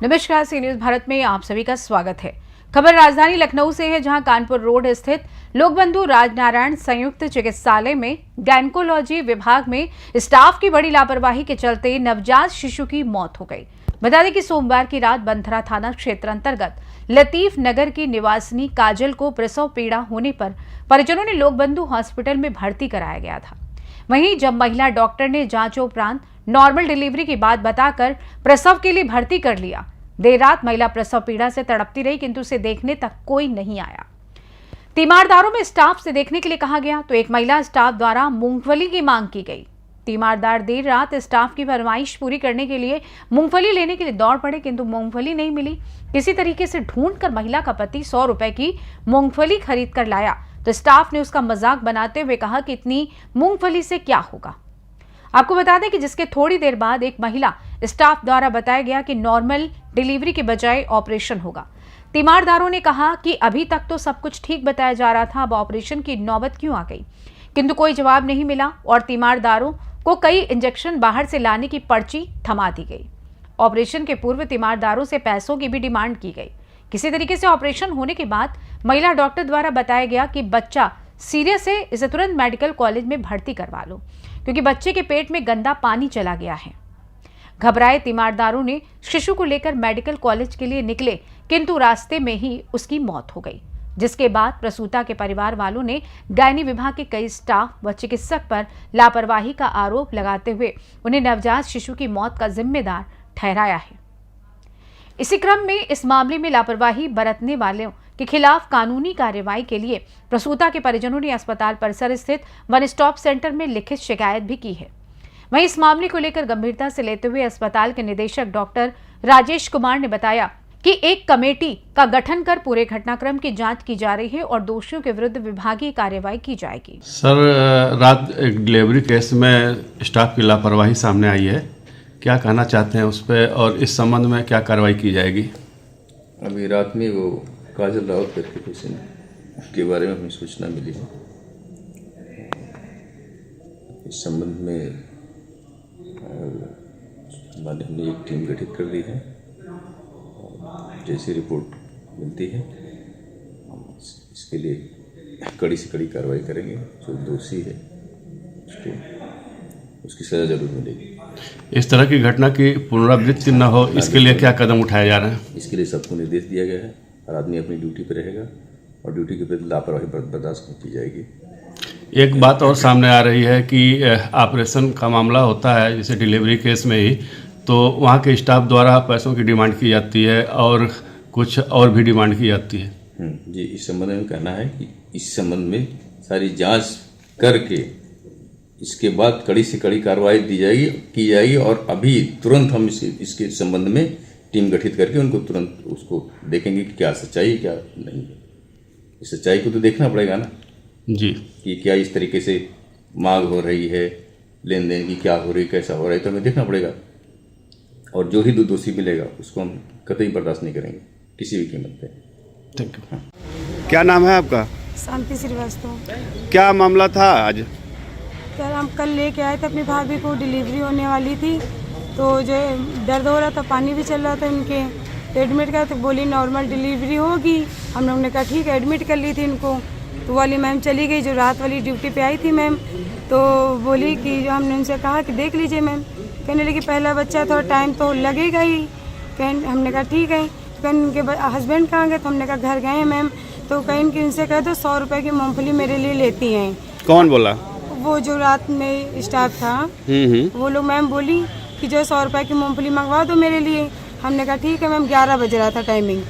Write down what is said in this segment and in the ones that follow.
नमस्कार, सी न्यूज भारत में आप सभी का स्वागत है। खबर राजधानी लखनऊ से है, जहां कानपुर रोड स्थित लोकबंधु राजनारायण संयुक्त चिकित्सालय में गायनेकोलॉजी विभाग में स्टाफ की बड़ी लापरवाही के चलते नवजात शिशु की मौत हो गई। बता दें कि सोमवार की रात बंथरा थाना क्षेत्र अंतर्गत लतीफ नगर की निवासिनी काजल को प्रसव पीड़ा होने पर परिजनों ने लोकबंधु हॉस्पिटल में भर्ती कराया गया था। वहीं जब महिला डॉक्टर ने जांच उपरांत नॉर्मल डिलीवरी की बात बताकर प्रसव के लिए भर्ती कर लिया, देर रात महिला प्रसव पीड़ा से तड़पती रही, किंतु उसे देखने तक कोई नहीं आया। तीमारदारों में स्टाफ से देखने के लिए कहा गया तो एक महिला स्टाफ द्वारा मूंगफली की मांग की गई। तीमारदार देर रात स्टाफ की फरमाइश पूरी करने के लिए मूंगफली लेने के लिए दौड़ पड़े, किंतु मूंगफली नहीं मिली। किसी तरीके से ढूंढकर महिला का पति 100 रुपए की मूंगफली खरीद कर लाया तो स्टाफ ने उसका मजाक बनाते हुए कहा कि इतनी मूंगफली से क्या होगा। आपको बता दें कि जिसके थोड़ी देर बाद एक महिला स्टाफ द्वारा बताया गया कि नॉर्मल डिलीवरी के बजाय ऑपरेशन होगा। तीमारदारों ने कहा कि अभी तक तो सब कुछ ठीक बताया जा रहा था, अब ऑपरेशन की नौबत क्यों आ गई, किंतु कोई जवाब नहीं मिला और तीमारदारों को कई इंजेक्शन बाहर से लाने की पर्ची थमा दी गई। ऑपरेशन के पूर्व तीमारदारों से पैसों की भी डिमांड की गई। किसी तरीके से ऑपरेशन होने के बाद महिला डॉक्टर द्वारा बताया गया कि बच्चा सीरियस है, इसे तुरंत मेडिकल कॉलेज में भर्ती करवा लो, क्योंकि बच्चे के पेट में गंदा पानी चला गया है। घबराए तीमारदारों ने शिशु को लेकर मेडिकल कॉलेज के लिए निकले, किंतु रास्ते में ही उसकी मौत हो गई, जिसके बाद प्रसूता के परिवार वालों ने गायनी विभाग के कई स्टाफ व चिकित्सक पर लापरवाही का आरोप लगाते हुए उन्हें नवजात शिशु की मौत का जिम्मेदार ठहराया है। इसी क्रम में इस मामले में लापरवाही बरतने वालों के खिलाफ कानूनी कार्रवाई के लिए प्रसूता के परिजनों ने अस्पताल परिसर स्थित वन स्टॉप सेंटर में लिखित शिकायत भी की है। वहीं इस मामले को लेकर गंभीरता से लेते हुए अस्पताल के निदेशक डॉक्टर राजेश कुमार ने बताया कि एक कमेटी का गठन कर पूरे घटनाक्रम की जांच की जा रही है और दोषियों के विरुद्ध विभागीय कार्रवाई की जाएगी। सर, रात एक डिलीवरी केस में स्टाफ की लापरवाही सामने आई है, क्या कहना चाहते हैं उस पर और इस संबंध में क्या कार्रवाई की जाएगी? अभी रात में वो काजल रावत करके पेशेंट के बारे में हमें सूचना मिली है। इस संबंध में हमने एक टीम गठित कर दी है। जैसी रिपोर्ट मिलती है हम इसके लिए कड़ी से कड़ी कार्रवाई करेंगे। जो दोषी है उसकी सजा जरूर मिलेगी। इस तरह की घटना की पुनरावृत्ति न हो, इसके लिए क्या कदम उठाया जा रहा है? इसके लिए सबको निर्देश दिया गया है। हर आदमी अपनी ड्यूटी पर रहेगा और ड्यूटी के प्रति लापरवाही बर्दाश्त नहीं की जाएगी। एक बात और सामने आ रही है कि ऑपरेशन का मामला होता है, जैसे डिलीवरी केस में ही, तो वहाँ के स्टाफ द्वारा पैसों की डिमांड की जाती है और कुछ और भी डिमांड की जाती है। जी, इस संबंध में कहना है कि इस संबंध में सारी जांच करके इसके बाद कड़ी से कड़ी कार्रवाई की जाएगी और अभी तुरंत हम इसके संबंध में टीम गठित करके उनको तुरंत उसको देखेंगे कि क्या सच्चाई क्या नहीं है। इस सच्चाई को तो देखना पड़ेगा ना जी, कि क्या इस तरीके से मांग हो रही है, लेन देन की क्या हो रही, कैसा हो रहा है, तो हमें देखना पड़ेगा। और जो ही दोषी मिलेगा उसको हम कतई बर्दाश्त नहीं करेंगे किसी भी कीमत पे। Thank you. क्या नाम है आपका? शांति श्रीवास्तव। क्या मामला था आज? सर, हम कल लेके आए थे अपनी भाभी को, डिलीवरी होने वाली थी, तो जो दर्द हो रहा था, पानी भी चल रहा था इनके, तो एडमिट किया तो बोली नॉर्मल डिलीवरी होगी। हम लोगों ने कहा ठीक है, एडमिट कर ली थी इनको। तो वाली मैम चली गई जो रात वाली ड्यूटी पे आई थी मैम, तो बोली कि हमने उनसे कहा कि देख लीजिए मैम। कहने लगी पहला बच्चा थोड़ा टाइम तो लगेगा ही। हमने कहा ठीक है। तो कहीं उनके हस्बैंड कहाँ गए, तो हमने कहा घर गए हैं मैम। तो कहीं कि उनसे कहे तो 100 रुपये की मूँगफली मेरे लिए लेती हैं। कौन बोला? वो जो रात में स्टाफ था वो लोग मैम बोली कि जो 100 रुपये की मूँगफली मंगवा दो मेरे लिए। हमने कहा ठीक है मैम। 11 बज रहा था टाइमिंग।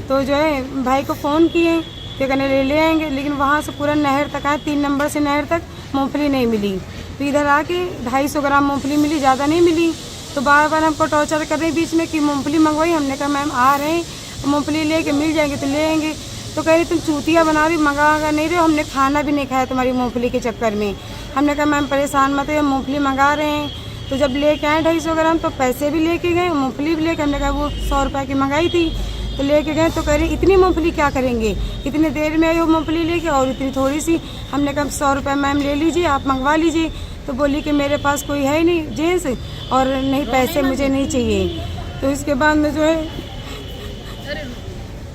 तो जो है भाई को फ़ोन किए कि कहने ले आएंगे, लेकिन वहाँ से पूरा नहर तक आए, 3 नंबर से नहर तक मूँगफली नहीं मिली। तो इधर आके 250 ग्राम मूँगफली मिली, ज़्यादा नहीं मिली। तो बार बार हमको टॉर्चर कर रहे बीच में कि मूँगफली मंगवाई। हमने कहा मैम आ रहे हैं, मूँगफली लेके मिल जाएंगे तो ले आएंगे। तो कह रही तुम चूतिया बना रही, मंगा नहीं रहे हो, हमने खाना भी नहीं खाया तुम्हारी मूँगफली के चक्कर में। हमने कहा मैम परेशान मत है, मूँगफली मंगा रहे हैं। तो जब लेके आए 250 ग्राम तो पैसे भी लेके गए, मूँगफली भी लेके, हमने कहा वो 100 रुपये की मंगाई थी। तो लेके गए तो कह रहे इतनी मूंगफली क्या करेंगे, इतनी देर में आई वो मूंगफली लेके और इतनी थोड़ी सी। हमने कहा 100 रुपये मैम ले लीजिए, आप मंगवा लीजिए। तो बोली कि मेरे पास कोई है ही नहीं जेंट्स और नहीं पैसे मुझे नहीं चाहिए। तो इसके बाद में जो है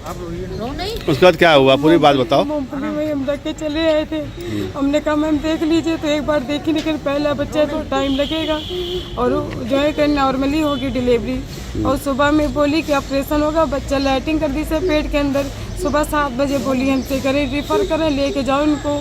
उसके बाद क्या हुआ, पूरी बात बताओ। मूंगफली में हम रख के चले आए थे। हमने कहा मैम देख लीजिए, तो एक बार देखी, लेकिन पहला बच्चा है तो टाइम लगेगा और जो है कि नॉर्मली होगी डिलीवरी। और सुबह में बोली कि ऑपरेशन होगा, बच्चा लैटिंग कर दी से पेट के अंदर। सुबह 7 बजे बोली हमसे करें रिफ़र करें, लेके जाओ इनको।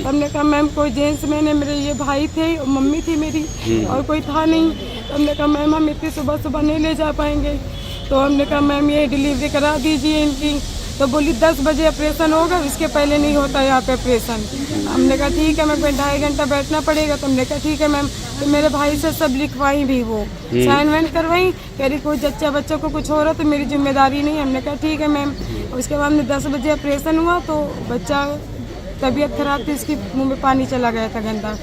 हमने कहा मैम कोई जेंट्स में नहीं, मेरे ये भाई थे और मम्मी थी मेरी और कोई था नहीं। हमने कहा मैम हम इतनी सुबह सुबह नहीं ले जा पाएंगे। तो हमने कहा मैम ये डिलीवरी करा दीजिए इनकी। तो बोली 10 बजे ऑपरेशन होगा, इसके पहले नहीं होता यहाँ पे ऑपरेशन। हमने कहा ठीक है मैम, 2.5 घंटा बैठना पड़ेगा। तो हमने कहा ठीक है मैम। तो मेरे भाई से सब लिखवाई भी, वो साइन वाइन करवाई, कह रही कोई बच्चा को कुछ हो रहा तो मेरी जिम्मेदारी नहीं। हमने कहा ठीक है मैम। उसके बाद में 10 बजे ऑपरेशन हुआ तो बच्चा तबीयत खराब थी, उसकी मुंह में पानी चला गया था गंदा।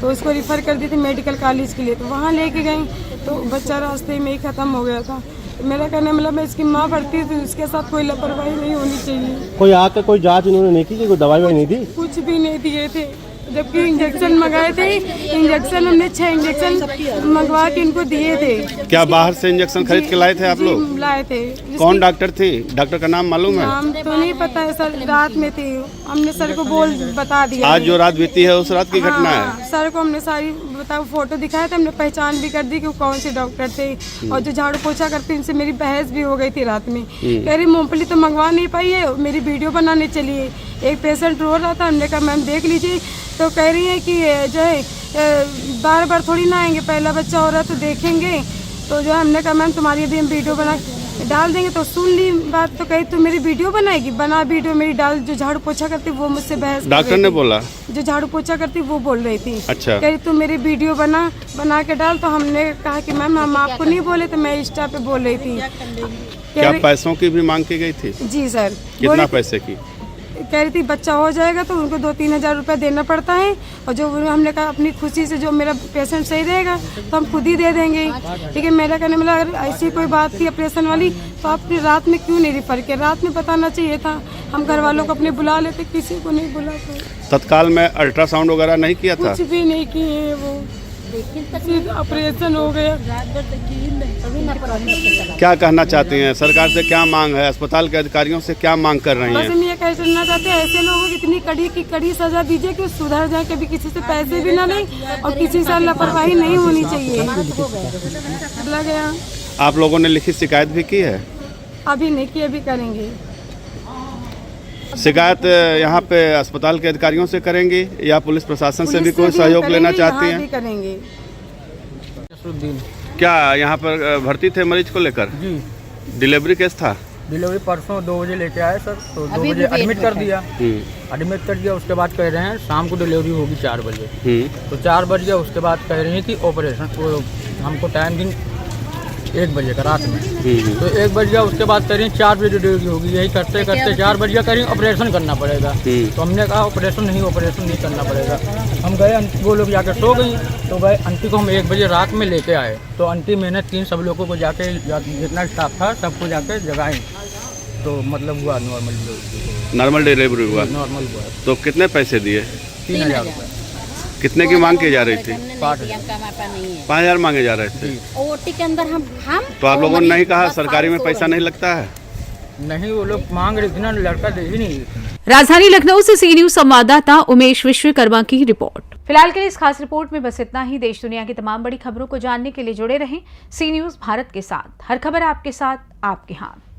तो उसको रिफ़र कर दी थी मेडिकल कॉलेज के लिए। तो वहाँ लेके गई तो बच्चा रास्ते में ही ख़त्म हो गया था। मेरा कहने मतलब मैं इसकी माँ पढ़ती थी, उसके साथ कोई लापरवाही नहीं होनी चाहिए। कोई आकर कोई जांच इन्होंने नहीं की, कोई दवाई नहीं दी? कुछ भी नहीं दिए थे, जबकि इंजेक्शन मंगाए थे। इंजेक्शन हमने 6 इंजेक्शन मंगवा के इनको दिए थे। क्या बाहर से इंजेक्शन खरीद के लाए थे आप लोग? लाए थे। कौन डॉक्टर थी? डॉक्टर का नाम मालूम है? नाम तो नहीं पता है सर, रात में थी। हमने सर को बता दिया। आज जो रात बीती है उस रात की घटना है? हाँ, सर को हमने सारी फोटो दिखाया था, हमने पहचान भी कर दी कि वो कौन से डॉक्टर थे। और जो झाड़ू पोछा करते उनसे मेरी बहस भी हो गई थी रात में। कह रही मूंगफली तो मंगवा नहीं पाई है, मेरी वीडियो बनाने चलिए। एक पेशेंट रो रहा था, हमने कहा मैम देख लीजिए। तो कह रही है कि जो है बार बार थोड़ी ना आएंगे, पहला बच्चा हो रहा है तो देखेंगे। तो जो है हमने कहा मैम तुम्हारी अभी हम वीडियो बना डाल देंगे। तो सुन ली बात, तो कही तू मेरी वीडियो बनाएगी, बना वीडियो मेरी डाल। जो झाड़ू पोछा करती वो मुझसे बहस, डॉक्टर ने बोला? जो झाड़ू पोछा करती वो बोल रही थी। अच्छा। कह रही तू मेरी वीडियो बना के डाल। तो हमने कहा कि मैम हम आपको नहीं बोले, तो मैं इंस्टा पे बोल रही थी। क्या पैसों की भी मांग की गई थी? जी सर। कितना पैसे की? कह रही थी बच्चा हो जाएगा तो उनको 2-3 हज़ार रुपये देना पड़ता है। और जो हमने कहा अपनी खुशी से जो मेरा पेशेंट सही रहेगा तो हम खुद ही दे देंगे। लेकिन मेरा कहने मतलब अगर ऐसी कोई बात थी ऑपरेशन वाली तो आपने रात में क्यों नहीं रिफर किया? रात में बताना चाहिए था, हम घर वालों को अपने बुला लेते, किसी को नहीं बुलाते। तत्काल में अल्ट्रासाउंड वगैरह नहीं किया था? कुछ भी नहीं किए, वो ऑपरेशन हो गया। क्या कहना चाहती हैं? सरकार से क्या मांग है? अस्पताल के अधिकारियों से क्या मांग कर रही बस हैं? हम ये कहना चाहते हैं ऐसे लोगों को इतनी कड़ी सजा दीजिए कि सुधर जाए, कभी किसी से पैसे भी ना लें और किसी से लापरवाही नहीं होनी चाहिए। लग गया। आप लोगों ने लिखित शिकायत भी की है? अभी नहीं की, अभी करेंगे। शिकायत यहाँ पे अस्पताल के अधिकारियों से करेंगे या पुलिस प्रशासन से भी कोई सहयोग लेना चाहती हैं? भी करेंगे। क्या यहाँ पर भर्ती थे मरीज को लेकर? जी, डिलीवरी केस था? डिलीवरी परसों 2 बजे लेके आए सर, तो 2 बजे एडमिट कर दिया। एडमिट कर दिया, उसके बाद कह रहे हैं शाम को डिलीवरी होगी 4 बजे। तो 4 बज गया, उसके बाद कह रहे हैं कि ऑपरेशन हमको टाइम दिन 1 बजे का रात में। तो 1 बज गया, उसके बाद कह रही 4 बजे डिलीवरी होगी। यही करते करते 4 बज गया, कह रही ऑपरेशन करना पड़ेगा। तो हमने कहा ऑपरेशन नहीं करना पड़ेगा। हम गए, वो लोग जाकर सो गई। तो गए, आंटी को हम 1 बजे रात में लेके आए। तो आंटी मैंने 3 सब लोगों को जाके, जितना स्टाफ था सबको जाके जगाएं। तो मतलब हुआ नॉर्मल डिलीवरी हुआ। नॉर्मल हुआ। तो कितने पैसे दिए? 3000 रुपये। कितने की मांग की जा रही थी? 5,000 मांगे जा रहे थे। ओटी के अंदर हम तो आप लोगों ने नहीं कहा सरकारी में पैसा नहीं लगता है? नहीं, वो लोग मांग रहे थे ना, लड़का दे ही नहीं। राजधानी लखनऊ से सी न्यूज संवाददाता उमेश विश्वकर्मा की रिपोर्ट। फिलहाल के लिए इस खास रिपोर्ट में बस इतना ही। देश दुनिया की तमाम बड़ी खबरों को जानने के लिए जुड़े रहें सी न्यूज भारत के साथ। हर खबर आपके साथ, आपके हाथ।